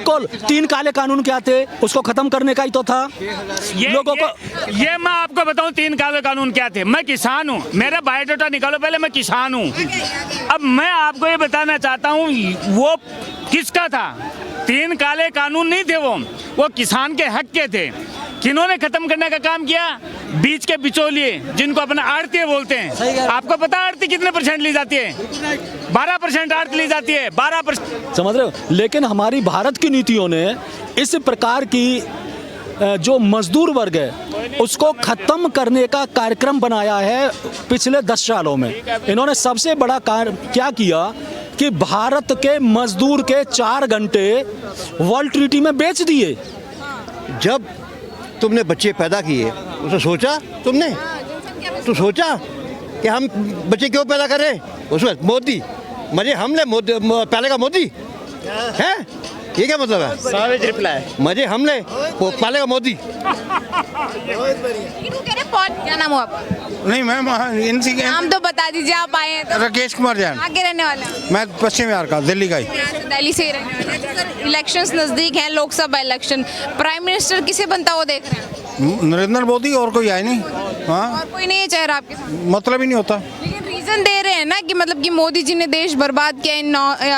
बिल्कुल 3 काले कानून क्या थे, उसको खत्म करने का ही तो था। लोगों को ये मैं आपको बताऊं 3 काले कानून क्या थे। मैं किसान हूँ, मेरा बायोडाटा निकालो पहले, मैं किसान हूँ। अब मैं आपको ये बताना चाहता हूँ वो किसका था। 3 काले कानून नहीं थे, वो किसान के हक के थे। किन्होंने खत्म करने का काम किया? बीच के बिचौलिए, जिनको अपना आड़ती बोलते हैं। आपको पता है आड़ती कितने % ली जाती है? 12% आड़ती ली जाती है, 12%। समझ रहे हो। लेकिन हमारी भारत की नीतियों ने इस प्रकार की जो मजदूर वर्ग है उसको खत्म करने का कार्यक्रम बनाया है पिछले 10 सालों में। इन्होंने सबसे बड़ा कार्य क्या किया कि भारत के मजदूर के 4 घंटे वर्ल्ड ट्रीटी में बेच दिए। जब तुमने बच्चे पैदा किए उसे सोचा तुमने? तो सोचा कि हम बच्चे क्यों पैदा करें? उसमें मोदी मजे हमले, मोदी पहले का मोदी है, ये क्या मतलब है? सावेज रिप्लाई, मजे हमले पहले का मोदी। क्या नाम हो आपका? नहीं मैम, इनसी के नाम तो बता दीजिए, आप आए हैं तो। राकेश कुमार जैन। कहाँ के रहने वाले हैं? मैं पश्चिम बिहार का, दिल्ली का ही। दिल्ली से ही रहने वाले हैं। सर, इलेक्शंस नजदीक हैं, लोकसभा इलेक्शन, प्राइम मिनिस्टर किसे बनता हो देख रहे हैं? नरेंद्र मोदी, और कोई आए नहीं। हाँ, और कोई नहीं है चेहरा आपके सामने? मतलब ही नहीं होता। लेकिन रीजन दे रहे हैं ना कि मतलब कि मोदी जी ने देश बर्बाद किया इन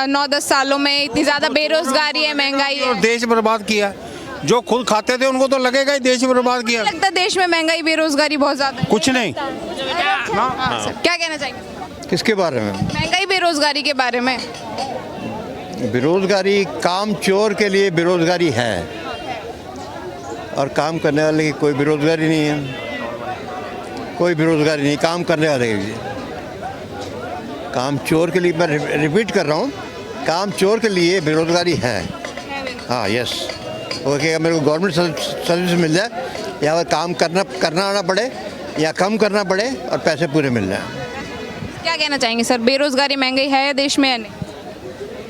9-10 सालों में। इतनी ज्यादा बेरोजगारी है, महंगाई और है। देश बर्बाद किया। जो खुद खाते थे उनको तो लगेगा ही देश बर्बाद किया। लगता है देश में महंगाई बेरोजगारी बहुत ज्यादा है। कुछ नहीं। हाँ, सर, क्या कहना चाहेंगे किसके बारे में? महंगाई बेरोजगारी के बारे में? बेरोजगारी काम चोर के लिए बेरोजगारी है, और काम करने वाले की कोई बेरोजगारी नहीं है। कोई बेरोजगारी नहीं काम करने वाले के लिए। काम चोर के लिए, मैं रिपीट कर रहा हूँ, काम चोर के लिए बेरोजगारी है। हाँ, यस। ओके, अगर मेरे को गवर्नमेंट सर्विस मिल जाए, या अगर काम करना आना पड़े या कम करना पड़े और पैसे पूरे मिल जाए। क्या कहना चाहेंगे सर, बेरोजगारी महंगाई है देश में या नहीं?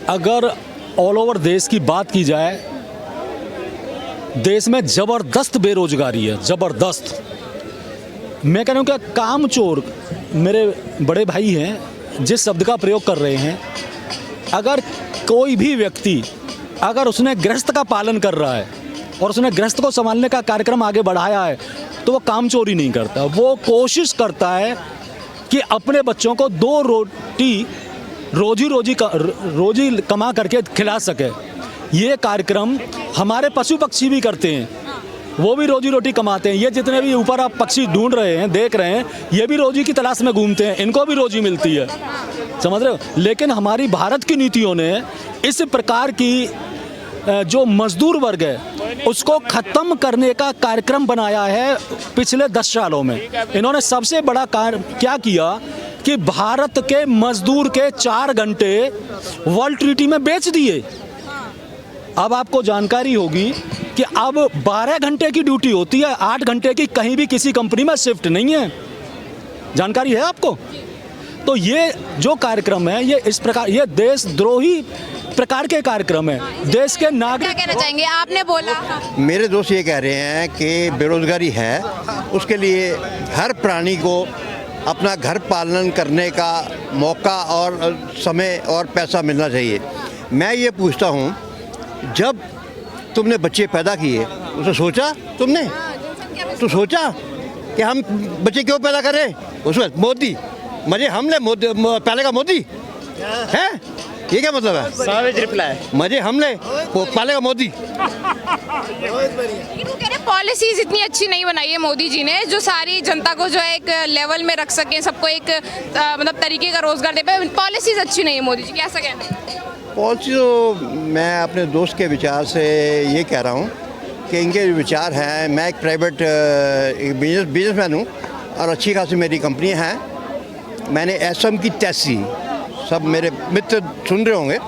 अगर ऑल ओवर देश की बात की जाए, देश में ज़बरदस्त बेरोजगारी है, ज़बरदस्त। मैं कह रहा हूँ कि काम चोर, मेरे बड़े भाई हैं जिस शब्द का प्रयोग कर रहे हैं, अगर कोई भी व्यक्ति अगर उसने गृहस्थ का पालन कर रहा है और उसने गृहस्थ को संभालने का कार्यक्रम आगे बढ़ाया है तो वो काम चोरी नहीं करता। वो कोशिश करता है कि अपने बच्चों को 2 रोटी रोजी कमा करके खिला सके। ये कार्यक्रम हमारे पशु पक्षी भी करते हैं, वो भी रोजी रोटी कमाते हैं। ये जितने भी ऊपर आप पक्षी ढूंढ रहे हैं, देख रहे हैं, ये भी रोजी की तलाश में घूमते हैं, इनको भी रोजी मिलती है। समझ रहे हो। लेकिन हमारी भारत की नीतियों ने इस प्रकार की जो मजदूर वर्ग है उसको खत्म करने का कार्यक्रम बनाया है पिछले 10 सालों में। इन्होंने सबसे बड़ा कार्य क्या किया कि भारत के मजदूर के 4 घंटे वर्ल्ड ट्रीटी में बेच दिए। अब आपको जानकारी होगी कि अब 12 घंटे की ड्यूटी होती है, 8 घंटे की कहीं भी किसी कंपनी में शिफ्ट नहीं है। जानकारी है आपको? तो ये जो कार्यक्रम है, ये इस प्रकार, ये देशद्रोही प्रकार के कार्यक्रम है। देश के नागरिक, क्या कहना चाहेंगे? आपने बोला मेरे दोस्त ये कह रहे हैं कि बेरोजगारी है, उसके लिए हर प्राणी को अपना घर पालन करने का मौका और समय और पैसा मिलना चाहिए। मैं ये पूछता हूँ, जब तुमने बच्चे पैदा किए उसे सोचा तुमने? तो सोचा कि हम बच्चे क्यों पैदा करें? उसमें मोदी मजे हमले, मोदी पहले का मोदी है, ये क्या मतलब है? सावेज रिप्लाई, मजे हमले पहले का मोदी। लेकिन वो कह रहे पॉलिसीज इतनी अच्छी नहीं बनाई है मोदी जी ने, जो सारी जनता को जो है एक लेवल में रख सके, सबको एक मतलब तरीके का रोजगार दे पाए। पॉलिसीज अच्छी नहीं है मोदी जी की, ऐसा कहना है? पॉलिसी तो मैं अपने दोस्त के विचार से ये कह रहा हूँ कि इनके विचार हैं। मैं एक प्राइवेट बिजनेसमैन हूँ और अच्छी खासी मेरी कंपनी है। मैंने एसएम की टैक्सी, सब मेरे मित्र सुन रहे होंगे,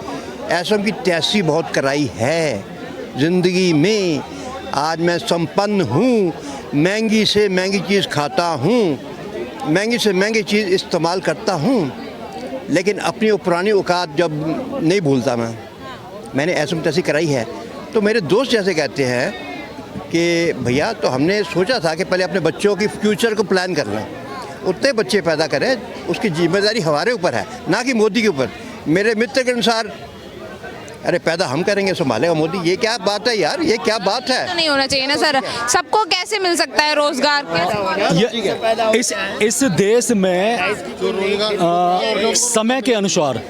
एसएम की टैक्सी बहुत कराई है ज़िंदगी में। आज मैं संपन्न हूँ, महंगी से महंगी चीज़ खाता हूँ, महंगी से महंगी चीज़ इस्तेमाल करता हूँ, लेकिन अपनी वो पुरानी औकात जब नहीं भूलता मैंने एसएम टैक्सी कराई है। तो मेरे दोस्त जैसे कहते हैं कि भैया, तो हमने सोचा था कि पहले अपने बच्चों की फ्यूचर को प्लान कर लें, उतने बच्चे पैदा करें, उसकी जिम्मेदारी हमारे ऊपर है, ना कि मोदी के ऊपर। मेरे मित्र के अनुसार अरे पैदा हम करेंगे, संभालेगा मोदी। ये क्या बात है यार, ये क्या बात है? तो नहीं होना चाहिए ना सर, सबको कैसे मिल सकता है रोजगार? इस देश में समय के अनुसार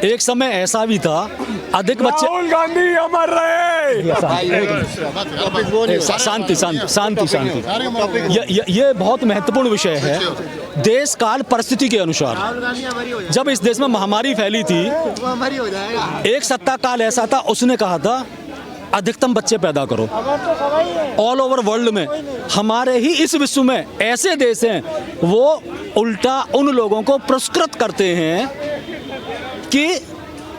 एक समय ऐसा भी था, अधिक बच्चे। राहुल गांधी अमर रहे। शांति शांति शांति शांति। ये बहुत महत्वपूर्ण विषय है। देश काल परिस्थिति के अनुसार जब इस देश में महामारी फैली थी, एक सत्ता काल ऐसा था, उसने कहा था अधिकतम बच्चे पैदा करो। ऑल ओवर वर्ल्ड में, हमारे ही इस विश्व में ऐसे देश हैं वो उल्टा उन लोगों को पुरस्कृत करते हैं कि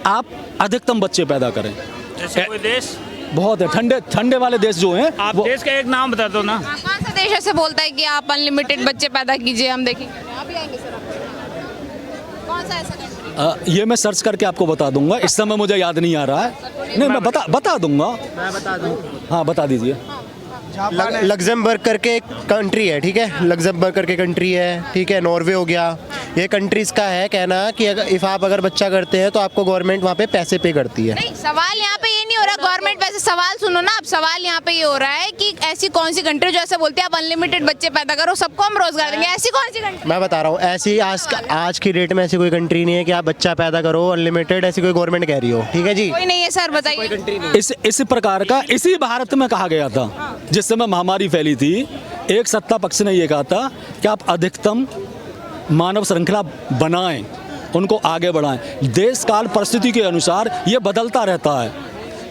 आप अधिकतम बच्चे पैदा करें। जैसे कोई देश बहुत है, ठंडे ठंडे वाले देश जो हैं आप वो। देश का एक नाम बता दो ना। कौन सा देश ऐसे बोलता है कि आप अनलिमिटेड बच्चे पैदा कीजिए, हम देखेंगे? अभी आएंगे सर आपको। कौन सा ऐसा कंट्री? ये मैं सर्च करके आपको बता दूंगा, इस समय मुझे याद नहीं आ रहा है। नहीं, मैं बता दूंगा। मैं बता दूं, हाँ, बता दीजिए। लग्जमबर्ग करके एक कंट्री है, ठीक है, लग्जमबर्ग करके कंट्री है, ठीक है, नॉर्वे हो गया। ये कंट्रीज का है कहना कि अगर आप बच्चा करते हैं तो आपको गवर्नमेंट वहाँ पे पैसे पे करती है। नहीं, सवाल यहाँ पे ये नहीं हो रहा गवर्नमेंट पैसे, सवाल सुनो ना आप। सवाल यहाँ पे ये हो रहा है कि ऐसी कौन सी कंट्री जो ऐसे बोलती है आप अनलिमिटेड बच्चे पैदा करो, सबको हम रोजगार देंगे, ऐसी कौन सी कंट्री? मैं बता रहा हूँ, ऐसी आज की डेट में ऐसी कोई कंट्री नहीं है कि आप बच्चा पैदा करो अनलिमिटेड, ऐसी कोई गवर्नमेंट कह रही हो, ठीक है जी। कोई नहीं है सर, बताइए। इस प्रकार का इसी भारत में कहा गया था जिस समय महामारी फैली थी। एक सत्ता पक्ष ने यह कहा था कि आप अधिकतम मानव श्रृंखला बनाएं, उनको आगे बढ़ाएं। देश काल परिस्थिति के अनुसार ये बदलता रहता है।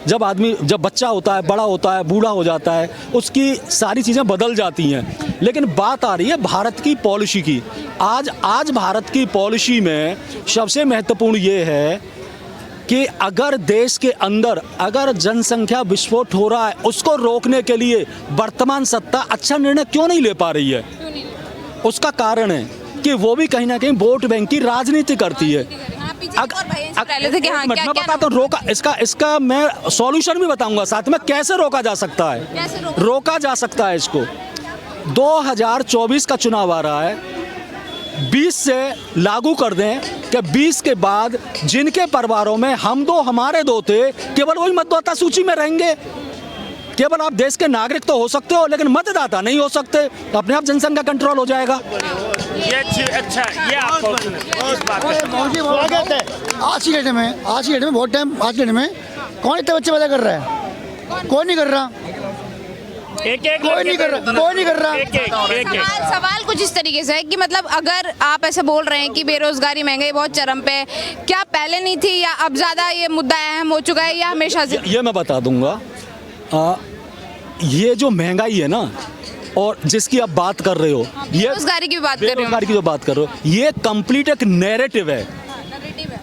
जब बच्चा होता है, बड़ा होता है, बूढ़ा हो जाता है, उसकी सारी चीज़ें बदल जाती हैं। लेकिन बात आ रही है भारत की पॉलिसी की। आज भारत की पॉलिसी में सबसे महत्वपूर्ण ये है कि अगर देश के अंदर अगर जनसंख्या विस्फोट हो रहा है, उसको रोकने के लिए वर्तमान सत्ता अच्छा निर्णय क्यों नहीं ले पा रही है? उसका कारण है कि वो भी कहीं ना कहीं वोट बैंक की राजनीति करती है। मैं बताता हूँ, इसका मैं सॉल्यूशन भी बताऊंगा साथ में, कैसे रोका जा सकता है। रोका जा सकता है इसको। 2024 का चुनाव आ रहा है, 20 से लागू कर दें कि 20 के बाद जिनके परिवारों में हम दो हमारे दो थे, केवल वही मतदाता सूची में रहेंगे। केवल आप देश के नागरिक तो हो सकते हो, लेकिन मतदाता नहीं हो सकते। तो अपने आप जनसंख्या कंट्रोल हो जाएगा। ये अच्छा, ये आपको स्वागत है। आज की डेट में बहुत टाइम, आज की डेट में कौन इतने बच्चे पैदा कर रहा है? कोई नहीं कर रहा। कोई नहीं कर रहा। सवाल कुछ इस तरीके से है कि मतलब अगर आप ऐसे बोल रहे हैं कि बेरोजगारी, महंगाई बहुत चरम पे है, क्या पहले नहीं थी या अब ज्यादा ये मुद्दा अहम हो चुका है या हमेशा से? ये मैं बता दूंगा। ये जो महंगाई है ना, और जिसकी आप बात कर रहे हो, ये बेरोजगारी की बात कर रहे हो, बेरोजगारी की जो बात कर रहे हो, ये कंप्लीट एक नैरेटिव है।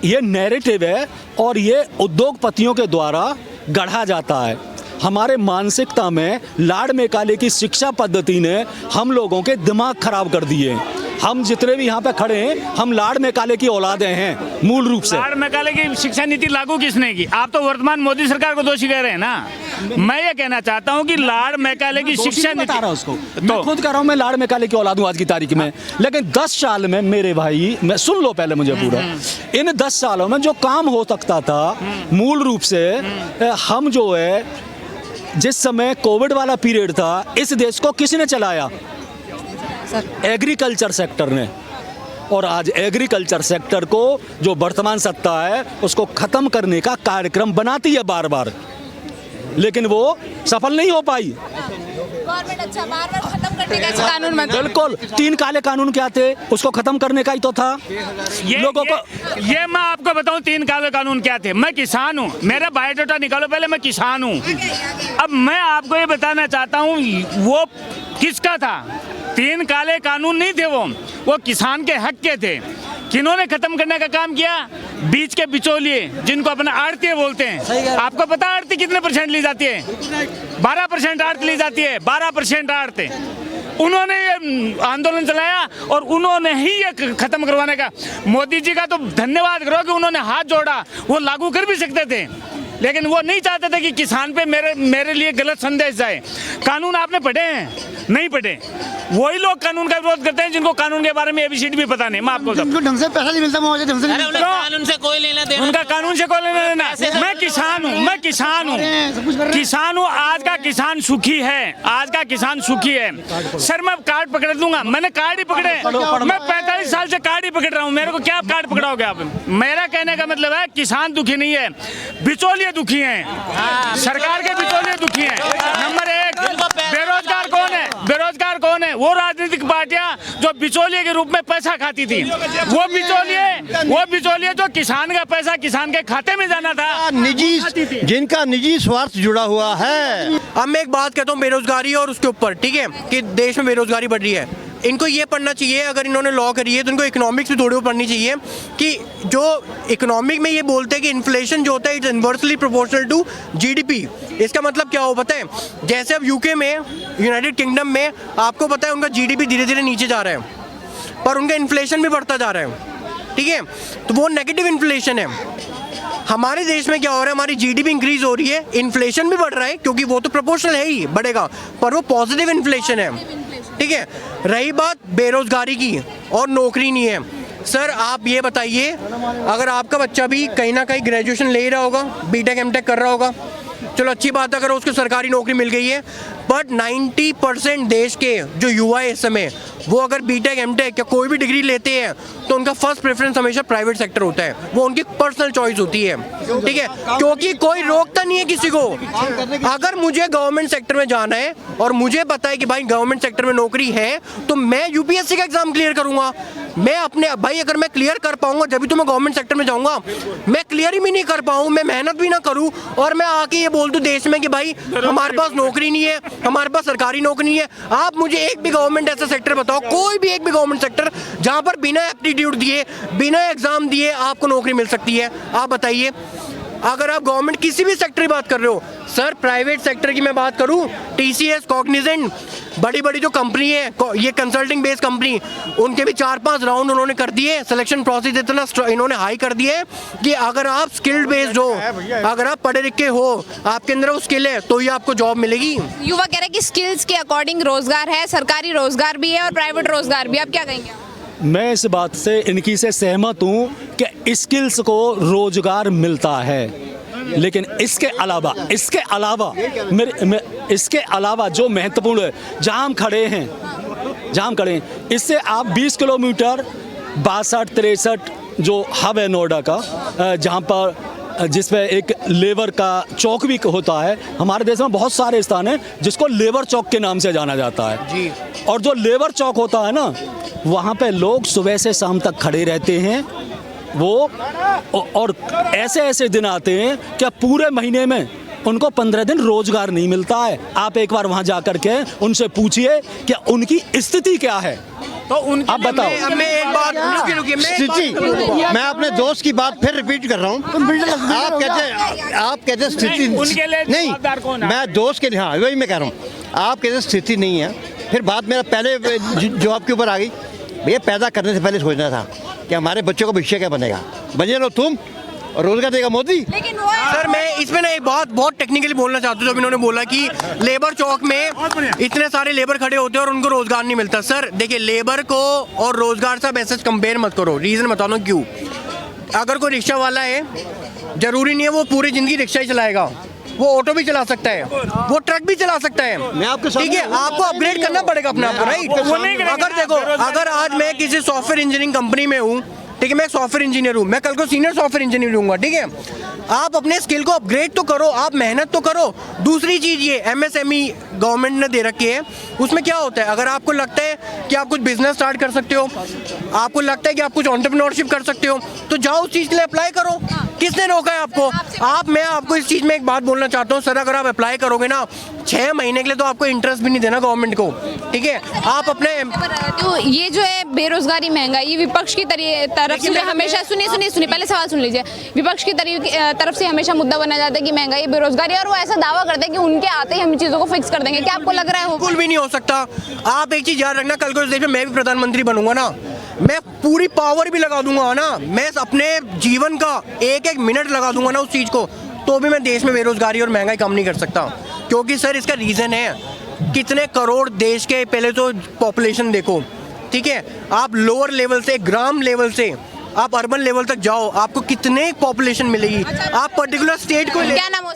ये नैरेटिव है और ये उद्योगपतियों के द्वारा गढ़ा जाता है। हमारे मानसिकता में लाड़ मेकाले की शिक्षा पद्धति ने हम लोगों के दिमाग खराब कर दिए। हम जितने भी यहाँ पे खड़े हैं, हम लाड़ मेकाले की औलादें हैं मूल रूप से। लाड़ मेकाले की शिक्षा नीति लागू किसने की? आप तो वर्तमान मोदी सरकार को दोषी कह रहे हैं ना। मैं ये कहना चाहता हूँ कि लाड़ मेकाले की शिक्षा नीति, बता रहा हूं उसको, मैं खुद कह रहा हूँ, मैं लाड़ मेकाले की औलाद हूँ आज की तारीख में। लेकिन 10 साल में मेरे भाई, मैं सुन लो पहले मुझे पूरा, इन 10 सालों में जो काम हो सकता था मूल रूप से, हम जो है, जिस समय कोविड वाला पीरियड था, इस देश को किसने चलाया? एग्रीकल्चर सेक्टर ने। और आज एग्रीकल्चर सेक्टर को जो वर्तमान सत्ता है उसको खत्म करने का कार्यक्रम बनाती है बार बार, लेकिन वो सफल नहीं हो पाई। गवर्नमेंट अच्छा बार-बार खत्म करने का कानून बना। बिल्कुल, 3 काले कानून क्या थे, उसको खत्म करने का ही तो था। लोगों को ये मैं आपको बताऊं 3 काले कानून क्या थे। मैं किसान हूं, मेरा बायोडाटा निकालो पहले, मैं किसान हूं। अब मैं आपको ये बताना चाहता हूं वो किसका था। 3 काले कानून नहीं थे, वो किसान के हक के थे। किन्होंने खत्म करने का काम किया? बीच के बिचौलिए, जिनको अपना आड़ती बोलते हैं। आपको पता आड़ती कितने % ली जाती है? 12% आड़ती ली जाती है, 12% आड़ती। उन्होंने ये आंदोलन चलाया और उन्होंने ही ये खत्म करवाने का। मोदी जी का तो धन्यवाद करो कि उन्होंने हाथ जोड़ा। वो लागू कर भी सकते थे, लेकिन वो नहीं चाहते थे कि किसान पे मेरे लिए गलत संदेश जाए। कानून आपने पढ़े हैं? नहीं पढ़े। वही लोग कानून का विरोध करते हैं जिनको कानून के बारे में एबीसीडी भी पता नहीं। मैं आपको जिनको ढंग से पैसा नहीं मिलता मुआवजा ढंग से नहीं मिलता। कानून से कोई लेना देना, उनका कानून से कोई लेना देना। मैं किसान हूँ, मैं किसान हूँ, किसान हूँ। आज का किसान सुखी है, आज का किसान सुखी है। सर मैं कार्ड पकड़ दूंगा, मैंने कार्ड ही पकड़े, मैं 45 साल से कार्ड ही पकड़ रहा हूँ। मेरे को क्या कार्ड पकड़ाओगे आप? मेरा कहने का मतलब है किसान दुखी नहीं है, बिचौलिए दुखी हैं, सरकार के बिचौलिए दुखी हैं। नंबर 1 बेरोजगार कौन है? बेरोजगार कौन है? वो राजनीतिक पार्टियां जो बिचौलिए के रूप में पैसा खाती थी, वो बिचौलिए जो किसान का पैसा किसान के खाते में जाना था, निजी, जिनका निजी स्वार्थ जुड़ा हुआ है। अब मैं एक बात कहता हूँ बेरोजगारी और उसके ऊपर, ठीक है, कि देश में बेरोजगारी बढ़ रही है। इनको ये पढ़ना चाहिए, अगर इन्होंने लॉ करी है तो इनको इकोनॉमिक्स भी थोड़ी बहुत पढ़नी चाहिए कि जो इकोनॉमिक में ये बोलते हैं कि इन्फ्लेशन जो होता है it's inversely proportional to GDP. इसका मतलब क्या हो पता है? जैसे अब यूके में, यूनाइटेड किंगडम में आपको पता है उनका जीडीपी धीरे धीरे नीचे जा रहा है पर उनका इन्फ्लेशन भी बढ़ता जा रहा है, ठीक है, तो वो नेगेटिव इन्फ्लेशन है। हमारे देश में क्या हो रहा है? हमारी जीडीपी इंक्रीज हो रही है, इन्फ्लेशन भी बढ़ रहा है क्योंकि वो तो प्रोपोर्शनल है ही, बढ़ेगा, पर वो पॉजिटिव इन्फ्लेशन है, ठीक है। रही बात बेरोजगारी की और नौकरी नहीं है, सर आप ये बताइए, अगर आपका बच्चा भी कहीं ना कहीं ग्रेजुएशन ले रहा होगा, बीटेक एमटेक कर रहा होगा, चलो अच्छी बात है अगर उसको सरकारी नौकरी मिल गई है, बट 90% देश के जो युवा है इस समय वो अगर बीटेक एमटेक या कोई भी डिग्री लेते हैं तो उनका फर्स्ट प्रेफरेंस हमेशा प्राइवेट सेक्टर होता है, वो उनकी पर्सनल चॉइस होती है, ठीक है, क्योंकि कोई रोकता नहीं है किसी को। अगर मुझे गवर्नमेंट सेक्टर में जाना है और मुझे पता है कि भाई गवर्नमेंट सेक्टर में नौकरी है तो मैं यूपीएससी का एग्जाम क्लियर करूंगा। मैं अपने भाई अगर मैं क्लियर कर पाऊंगा जब भी तो मैं गवर्नमेंट सेक्टर में जाऊंगा। मैं क्लियर ही भी नहीं कर पाऊँ, मैं मेहनत भी ना करूँ और मैं आके ये बोल दूँ देश में कि भाई हमारे पास नौकरी नहीं है, हमारे पास सरकारी नौकरी नहीं है। आप मुझे एक भी गवर्नमेंट ऐसा सेक्टर बताओ, कोई भी एक भी गवर्नमेंट सेक्टर जहां पर बिना एप्टीट्यूड दिए, बिना एग्जाम दिए आपको नौकरी मिल सकती है, आप बताइए। अगर आप गवर्नमेंट किसी भी सेक्टर की बात कर रहे हो, सर प्राइवेट सेक्टर की मैं बात करूं, टीसीएस, कॉग्निजेंट, बड़ी बड़ी जो कंपनी है, ये कंसल्टिंग बेस्ड कंपनी, उनके भी 4-5 राउंड उन्होंने कर दिए, सिलेक्शन प्रोसेस इतना इन्होंने हाई कर दिया है कि अगर आप स्किल्ड बेस्ड हो, अगर आप पढ़े लिखे हो, आपके अंदर वो स्किल है तो ही आपको जॉब मिलेगी। युवा कह रहे हैं कि स्किल्स के अकॉर्डिंग रोजगार है, सरकारी रोजगार भी है और प्राइवेट रोजगार भी। आप क्या कहेंगे? मैं इस बात से इनकी से सहमत हूँ कि स्किल्स को रोजगार मिलता है, लेकिन इसके अलावा इसके अलावा जो महत्वपूर्ण है, जहाँ हम खड़े हैं इससे आप 20 किलोमीटर 62-63 जो हब है नोएडा का, जहाँ पर जिसमें एक लेबर का चौक भी होता है। हमारे देश में बहुत सारे स्थान हैं जिसको लेबर चौक के नाम से जाना जाता है जी। और जो लेबर चौक होता है ना, वहाँ पे लोग सुबह से शाम तक खड़े रहते हैं वो, और ऐसे दिन आते हैं कि पूरे महीने में उनको 15 दिन रोजगार नहीं मिलता है। आप एक बार वहाँ जा कर के उनसे पूछिए कि उनकी स्थिति क्या है, तो आप बताओ। मैं एक बात स्थिति, मैं अपने दोस्त की बात फिर रिपीट कर रहा हूँ। आप कहते स्थिति नहीं, मैं दोस्त के, हाँ वही मैं कह रहा हूँ, आप कहते स्थिति नहीं है, फिर बात मेरा पहले जवाब के ऊपर आ गई। भैया पैदा करने से पहले सोचना था कि हमारे बच्चों का भविष्य क्या बनेगा, बनिए लो तुम और रोजगार देगा मोदी। लेकिन सर मैं इसमें ना एक बात बहुत टेक्निकली बोलना चाहता हूँ। जब इन्होंने बोला कि लेबर चौक में इतने सारे लेबर खड़े होते हैं और उनको रोजगार नहीं मिलता, सर देखिए लेबर को और रोजगार से ऐसे कंपेयर मत करो। रीजन बताता हूँ क्यों। अगर कोई रिक्शा वाला है, जरूरी नहीं है वो पूरी जिंदगी रिक्शा ही चलाएगा, वो ऑटो भी चला सकता है, वो ट्रक भी चला सकता है, ठीक है। आपको अपग्रेड करना पड़ेगा अपने आप को, राइट। अगर देखो, अगर आज मैं किसी सॉफ्टवेयर इंजीनियरिंग कंपनी में हूँ, ठीक है, मैं सॉफ्टवेयर इंजीनियर हूँ, मैं कल को सीनियर सॉफ्टवेयर इंजीनियर हूँगा, ठीक है। आप अपने स्किल को अपग्रेड तो करो, आप मेहनत तो करो। दूसरी चीज़ ये एमएसएमई गवर्नमेंट ने दे रखी है, उसमें क्या होता है, अगर आपको लगता है कि आप कुछ बिजनेस स्टार्ट कर सकते हो, आपको लगता है कि आप कुछ एंटरप्रेन्योरशिप कर सकते हो, तो जाओ उस चीज़ के लिए अप्लाई करो। किसने रोका है आपको? मैं आपको इस चीज़ में एक बात बोलना चाहता हूँ सर, अगर आप अप्लाई करोगे ना 6 महीने के लिए तो आपको इंटरेस्ट भी नहीं देना गवर्नमेंट को, ठीक है। आप अपने तो ये जो है बेरोजगारी, महंगाई, विपक्ष की तरफ से हमेशा, सुनिए पहले सवाल सुन लीजिए, विपक्ष की तरफ से हमेशा मुद्दा बना जाता है कि महंगाई, बेरोजगारी, और वो ऐसा दावा करते हैं कि उनके आते ही हम चीजों को फिक्स कर देंगे। क्या आपको लग रहा है? बिल्कुल भी नहीं हो सकता। आप एक चीज याद रखना, कल को इस देश में मैं भी प्रधानमंत्री बनूंगा ना, मैं पूरी पावर भी लगा दूंगा ना, मैं अपने जीवन का एक मिनट लगा दूंगा ना उस चीज को, तो भी मैं देश में बेरोजगारी और महंगाई कम नहीं कर सकता। क्योंकि सर इसका रीजन है, कितने करोड़ देश के पहले तो पॉपुलेशन देखो, ठीक है। आप लोअर लेवल से, ग्राम लेवल से आप अर्बन लेवल तक जाओ, आपको कितने पॉपुलेशन मिलेगी। आप पर्टिकुलर स्टेट को क्या नाम हो